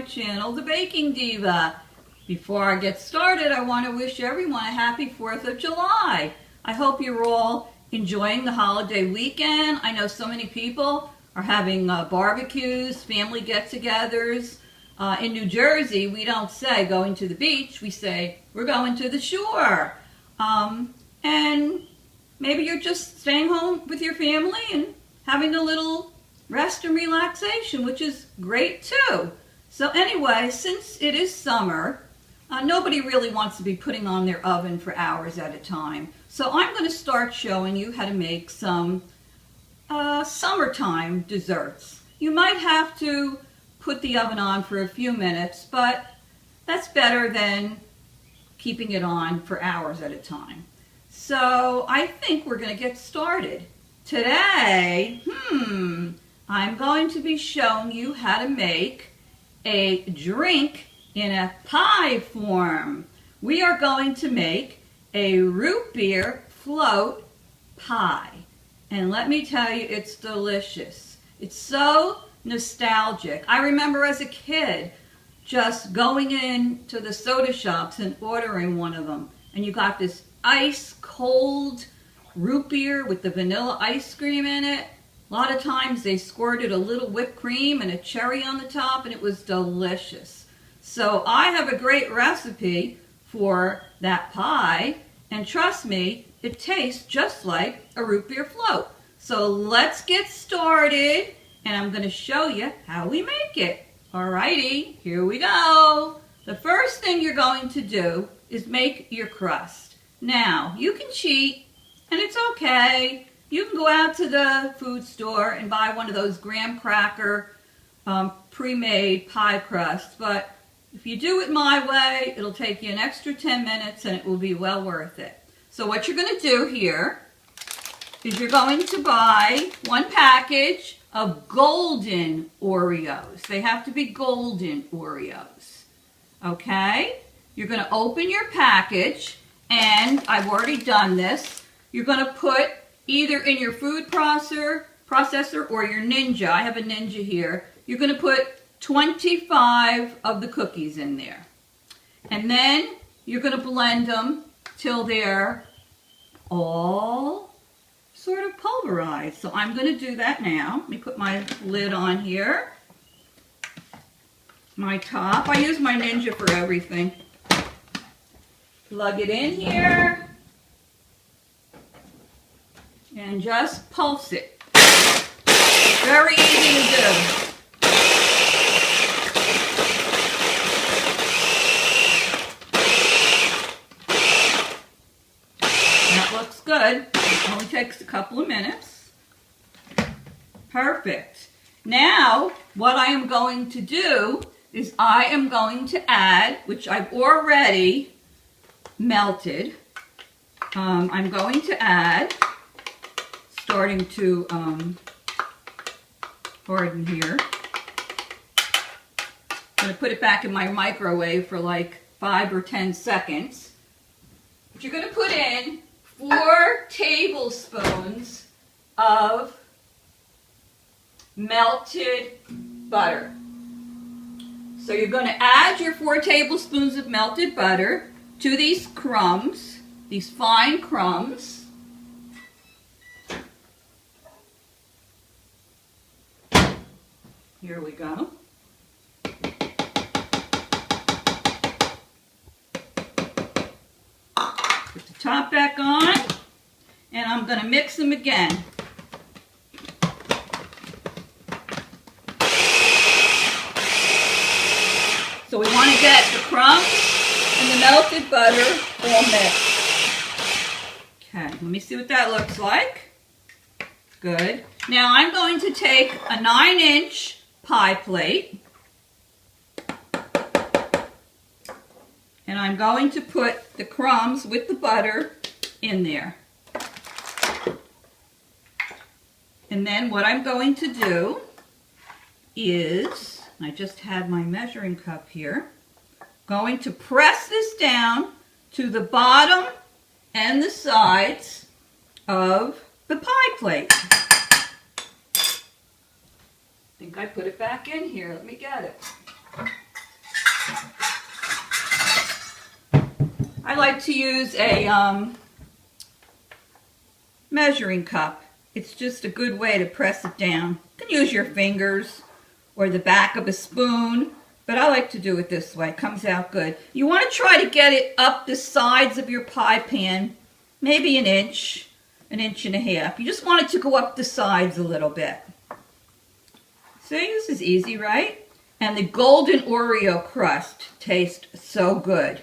channel, The Baking Diva. Before I get started, I want to wish everyone a happy 4th of July. I hope you're all enjoying the holiday weekend. I know so many people are having barbecues, family get-togethers. In New Jersey, we don't say going to the beach, we say we're going to the shore. And maybe you're just staying home with your family and having a little rest and relaxation, which is great too. So anyway, since it is summer, nobody really wants to be putting on their oven for hours at a time. So I'm going to start showing you how to make some summertime desserts. You might have to put the oven on for a few minutes, but that's better than keeping it on for hours at a time. So I think we're going to get started. Today, I'm going to be showing you how to make a drink in a pie form. We are going to make a root beer float pie. And let me tell you, it's delicious. It's so nostalgic. I remember as a kid just going into the soda shops and ordering one of them. And you got this ice cold root beer with the vanilla ice cream in it. A lot of times they squirted a little whipped cream and a cherry on the top, and it was delicious. So I have a great recipe for that pie, and trust me, it tastes just like a root beer float. So let's get started, and I'm going to show you how we make it. Alrighty, here we go. The first thing you're going to do is make your crust. Now, you can cheat, and it's okay. You can go out to the food store and buy one of those graham cracker pre-made pie crusts, but if you do it my way, it'll take you an extra 10 minutes and it will be well worth it. So what you're going to do here is you're going to buy one package of Golden Oreos. They have to be Golden Oreos. Okay? You're going to open your package, and I've already done this. You're going to put either in your food processor or your Ninja. I have a Ninja here. You're going to put 25 of the cookies in there. And then you're going to blend them till they're all sort of pulverized. So I'm going to do that now. Let me put my lid on here. My top. I use my Ninja for everything. Plug it in here. And just pulse it. Very easy to do. That looks good. It only takes a couple of minutes. Perfect. Now, what I am going to do is I am going to add, which I've already melted, I'm going to add, starting to harden here. I'm going to put it back in my microwave for like 5 or 10 seconds. But you're going to put in 4 tablespoons of melted butter. So you're going to add your 4 tablespoons of melted butter to these crumbs, these fine crumbs. Here we go. Put the top back on, and I'm going to mix them again. So we want to get the crumbs and the melted butter all mixed. Okay, let me see what that looks like. Good. Now I'm going to take a 9-inch pie plate, and I'm going to put the crumbs with the butter in there. And then what I'm going to do is, I just had my measuring cup here, going to press this down to the bottom and the sides of the pie plate. I think I put it back in here. Let me get it. use a measuring cup. It's just a good way to press it down. You can use your fingers or the back of a spoon, but I like to do it this way. It comes out good. You want to try to get it up the sides of your pie pan, maybe an inch and a half. You just want it to go up the sides a little bit. See, this is easy, right? And the Golden Oreo crust tastes so good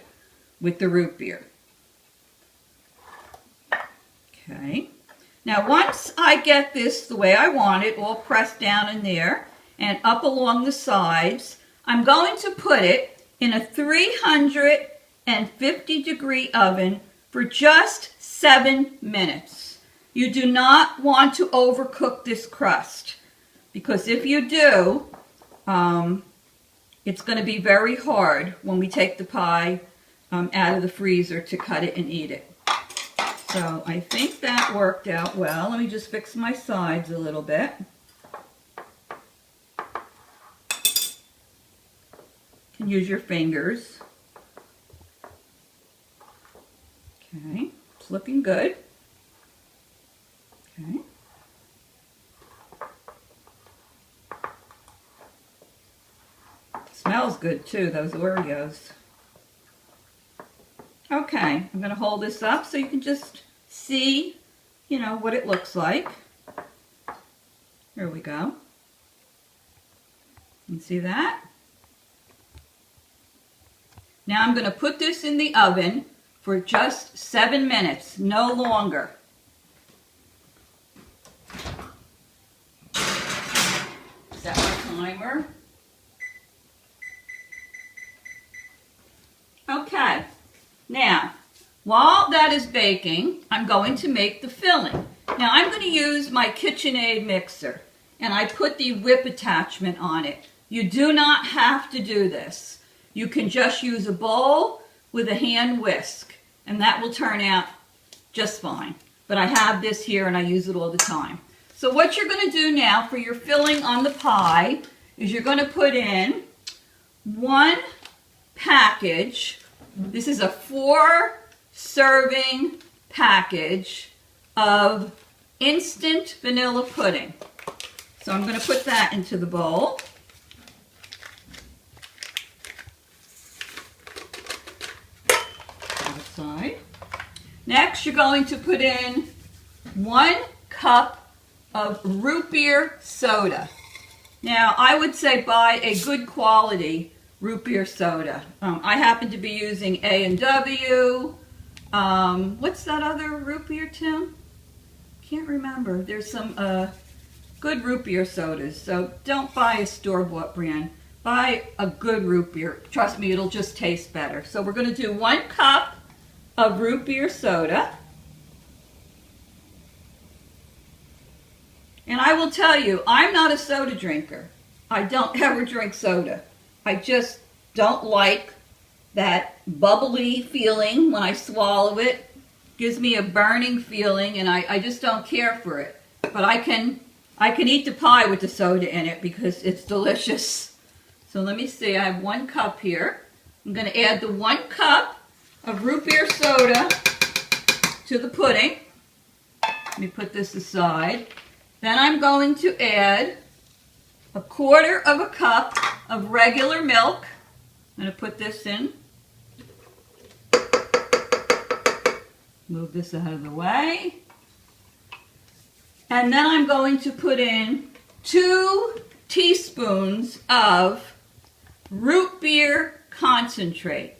with the root beer. Okay. Now once I get this the way I want it, all pressed down in there and up along the sides, I'm going to put it in a 350-degree oven for just 7 minutes. You do not want to overcook this crust, because if you do, it's going to be very hard when we take the pie out of the freezer to cut it and eat it. So I think that worked out well. Let me just fix my sides a little bit. You can use your fingers. Okay, it's looking good. Okay. Smells good too, those Oreos. Okay, I'm going to hold this up so you can just see, you know, what it looks like. Here we go. You see that? Now I'm going to put this in the oven for just 7 minutes, no longer. Set my timer. Okay. Now, while that is baking, I'm going to make the filling. Now, I'm going to use my KitchenAid mixer, and I put the whip attachment on it. You do not have to do this. You can just use a bowl with a hand whisk, and that will turn out just fine. But I have this here, and I use it all the time. So what you're going to do now for your filling on the pie is you're going to put in 1 package. This is a 4-serving package of instant vanilla pudding. So I'm going to put that into the bowl. Outside. Next, you're going to put in 1 cup of root beer soda. Now, I would say buy a good quality root beer soda. I happen to be using A&W. What's that other root beer, Tim? Can't remember. There's some good root beer sodas. So don't buy a store-bought brand. Buy a good root beer. Trust me, it'll just taste better. So we're going to do 1 cup of root beer soda. And I will tell you, I'm not a soda drinker. I don't ever drink soda. I just don't like that bubbly feeling when I swallow it. Gives me a burning feeling, and I just don't care for it. But I can eat the pie with the soda in it because it's delicious. So let me see, I have 1 cup here. I'm going to add the 1 cup of root beer soda to the pudding. Let me put this aside. Then I'm going to add 1/4 cup of regular milk. I'm going to put this in. Move this out of the way. And then I'm going to put in 2 teaspoons of root beer concentrate.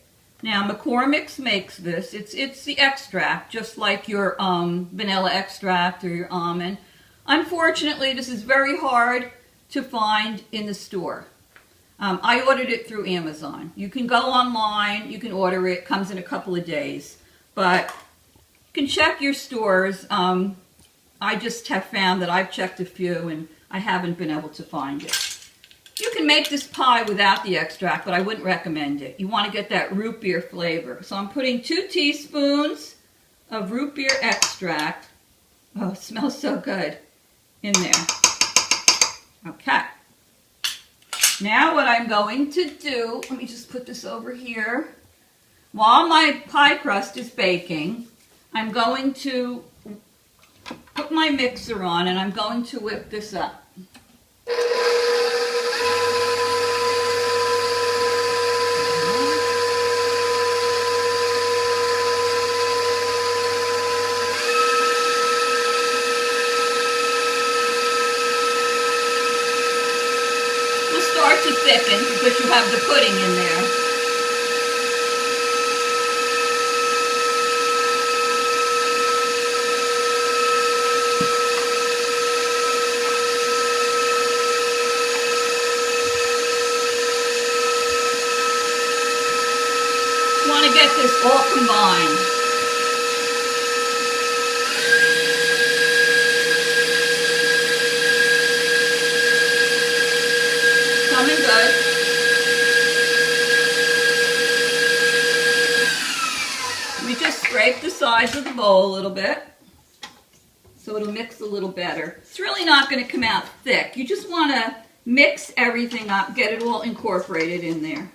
Now, McCormick's makes this. It's the extract, just like your vanilla extract or your almond. Unfortunately, this is very hard to find in the store. I ordered it through Amazon. You can go online, you can order it, comes in a couple of days. But you can check your stores. I just have found that I've checked a few and I haven't been able to find it. You can make this pie without the extract, but I wouldn't recommend it. You want to get that root beer flavor. So I'm putting 2 teaspoons of root beer extract. Oh, it smells so good in there. Okay. Now what I'm going to do, let me just put this over here. while my pie crust is baking, I'm going to put my mixer on and I'm going to whip this up. Start to thicken because you have the pudding in there. You want to get this all combined. Coming good. Let me just scrape the sides of the bowl a little bit so it'll mix a little better. It's really not going to come out thick. You just want to mix everything up, get it all incorporated in there.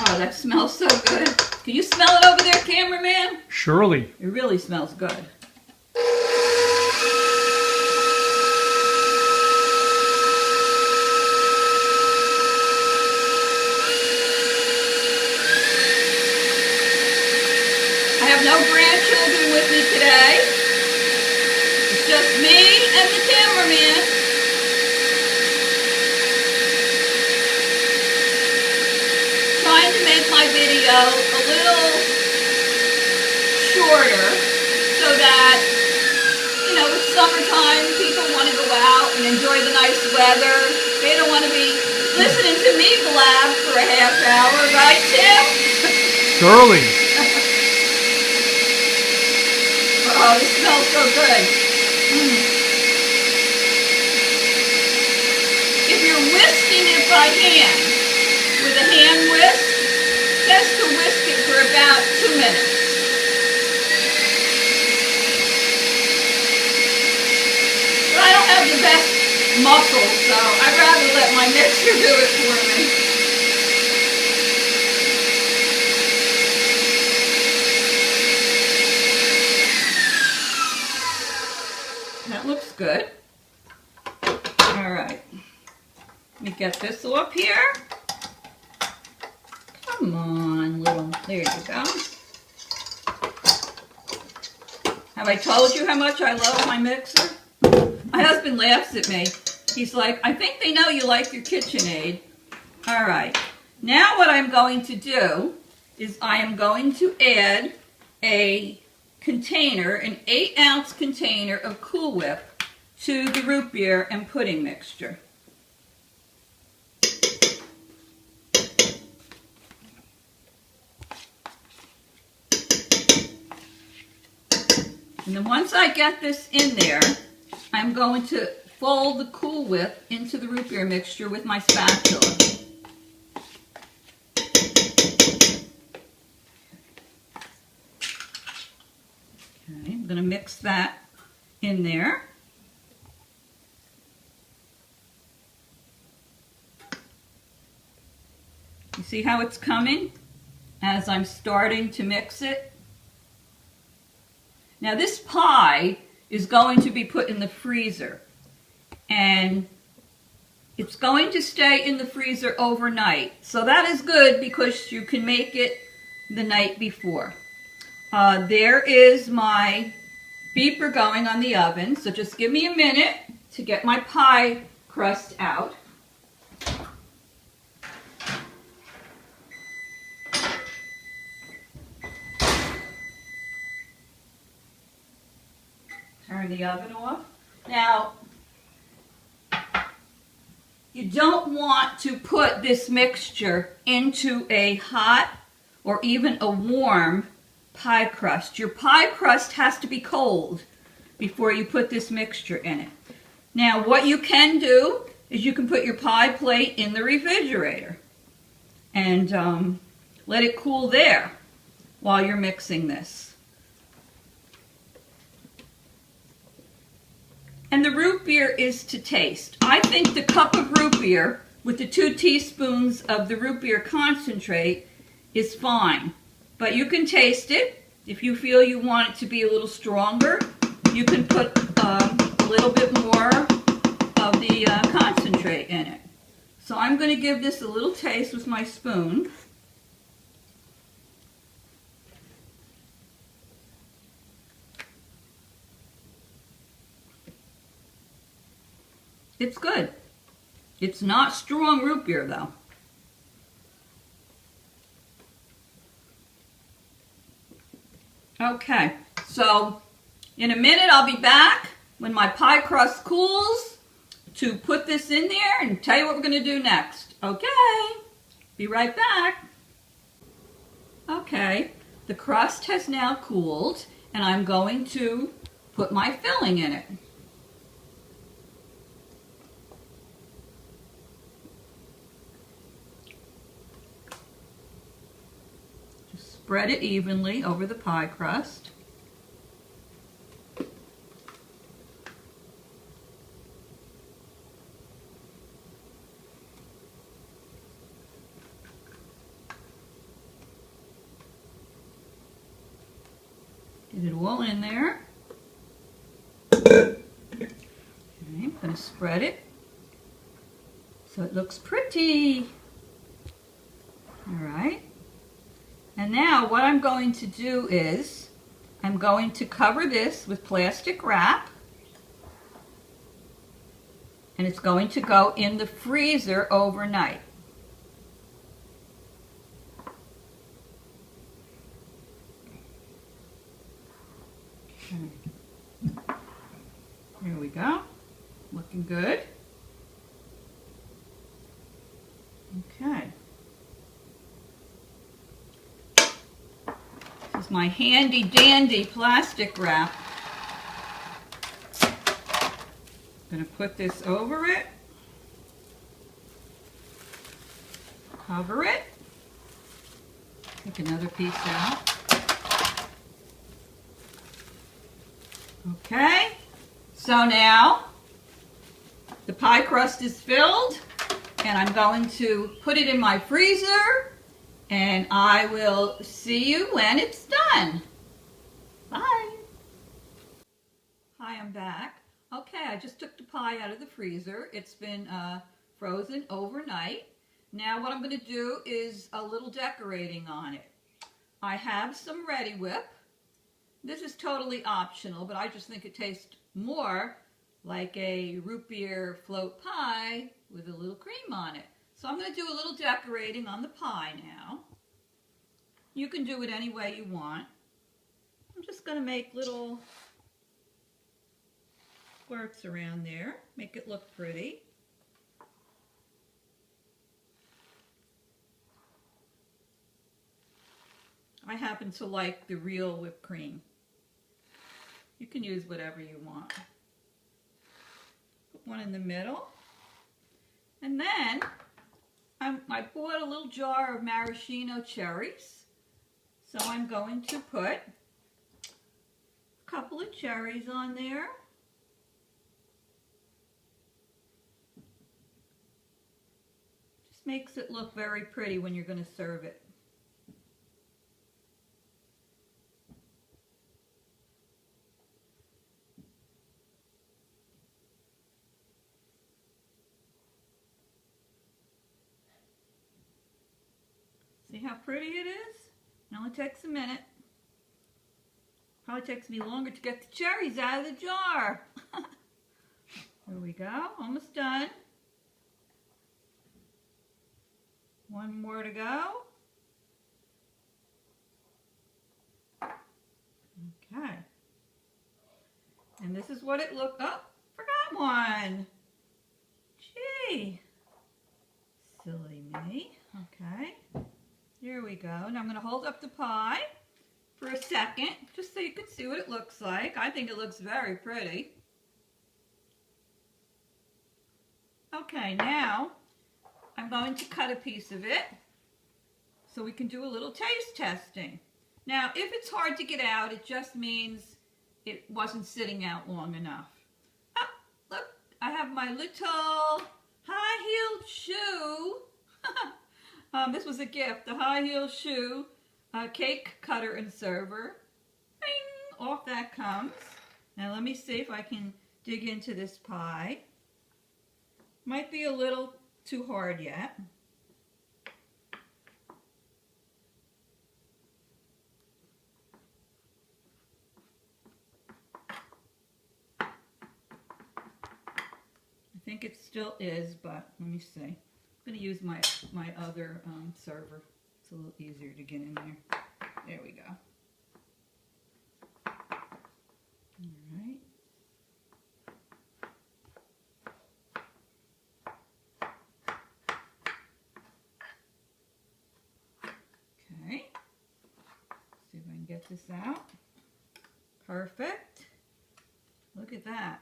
Oh, that smells so good. Can you smell it over there, cameraman? Surely. It really smells good. I have no grandchildren with me today. It's just me and the cameraman. Trying to make my video a little shorter so that, you know, it's summertime, people want to go out and enjoy the nice weather. They don't want to be listening to me blab for a half hour, right, Tim? Surely. Oh, this smells so good. If you're whisking it by hand, with a hand whisk, best to whisk it for about 2 minutes. But I don't have the best muscles, so I'd rather let my mixer do it for me. That looks good. All right. Let me get this off here. Come on, little. There you go. Have I told you how much I love my mixer? My husband laughs at me. He's like, I think they know you like your KitchenAid. All right. Now what I'm going to do is I am going to add a container, an 8-ounce container of Cool Whip to the root beer and pudding mixture. And then once I get this in there, I'm going to fold the Cool Whip into the root beer mixture with my spatula. Okay, I'm going to mix that in there. You see how it's coming as I'm starting to mix it? Now this pie is going to be put in the freezer, and it's going to stay in the freezer overnight. So that is good because you can make it the night before. There is my beeper going on the oven, so just give me a minute to get my pie crust out. Turn the oven off. Now, you don't want to put this mixture into a hot or even a warm pie crust. Your pie crust has to be cold before you put this mixture in it. Now, what you can do is you can put your pie plate in the refrigerator and let it cool there while you're mixing this. And the root beer is to taste. I think the cup of root beer with the 2 teaspoons of the root beer concentrate is fine. But you can taste it. If you feel you want it to be a little stronger, you can put a little bit more of the concentrate in it. So I'm going to give this a little taste with my spoon. It's good. It's not strong root beer though. Okay, so in a minute I'll be back when my pie crust cools to put this in there and tell you what we're going to do next. Okay, be right back. Okay, the crust has now cooled and I'm going to put my filling in it. Just spread it evenly over the pie crust. Get it all in there. Okay, I'm going to spread it so it looks pretty. All right. And now what I'm going to do is I'm going to cover this with plastic wrap, and it's going to go in the freezer overnight. Here we go. Looking good. Okay. This is my handy dandy plastic wrap. I'm going to put this over it. Cover it. Take another piece out. Okay, so now the pie crust is filled and I'm going to put it in my freezer and I will see you when it's done. Bye. Hi, I'm back. Okay, I just took the pie out of the freezer. It's been frozen overnight. Now what I'm going to do is a little decorating on it. I have some Ready Whip. This is totally optional, but I just think it tastes more like a root beer float pie with a little cream on it. So I'm going to do a little decorating on the pie now. You can do it any way you want. I'm just going to make little squirts around there, make it look pretty. I happen to like the real whipped cream. You can use whatever you want. Put one in the middle. And then I bought a little jar of maraschino cherries. So I'm going to put a couple of cherries on there. Just makes it look very pretty when you're going to serve it. See how pretty it is? It only takes a minute. Probably takes me longer to get the cherries out of the jar. There we go, almost done. One more to go. Okay. And this is what it looked, oh, forgot one. Gee, silly me. Okay. Here we go. Now I'm going to hold up the pie for a second, just so you can see what it looks like. I think it looks very pretty. Okay, now I'm going to cut a piece of it so we can do a little taste testing. Now, if it's hard to get out, it just means it wasn't sitting out long enough. Ah, look, I have my little high-heeled shoe. This was a gift. The high heel shoe, cake cutter and server. Bing! Off that comes. Now let me see if I can dig into this pie. Might be a little too hard yet. I think it still is, but let me see. I'm going to use my other server. It's a little easier to get in there. There we go. All right. Okay. See if I can get this out. Perfect. Look at that.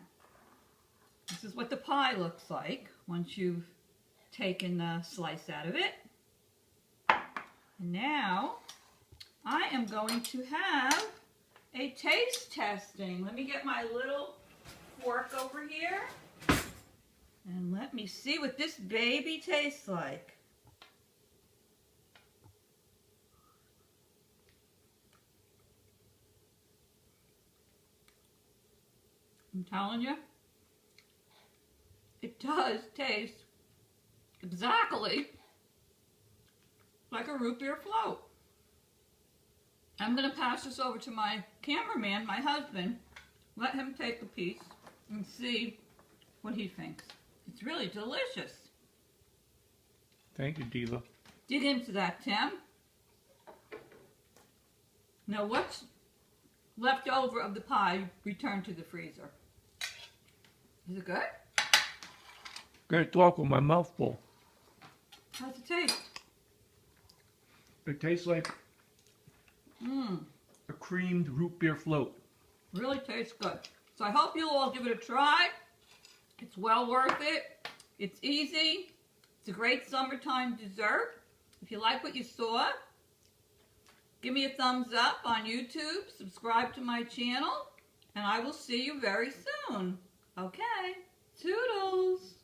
This is what the pie looks like once you've taken the slice out of it. And now I am going to have a taste testing. Let me get my little fork over here and let me see what this baby tastes like. I'm telling you, it does taste exactly like a root beer float. I'm going to pass this over to my cameraman, my husband. Let him take a piece and see what he thinks. It's really delicious. Thank you, Diva. Dig into that, Tim. Now what's left over of the pie, return to the freezer. Is it good? Can't talk with my mouth full. How's it taste? It tastes like a creamed root beer float. Really tastes good. So I hope you'll all give it a try. It's well worth it. It's easy. It's a great summertime dessert. If you like what you saw, give me a thumbs up on YouTube, subscribe to my channel, and I will see you very soon. Okay, toodles!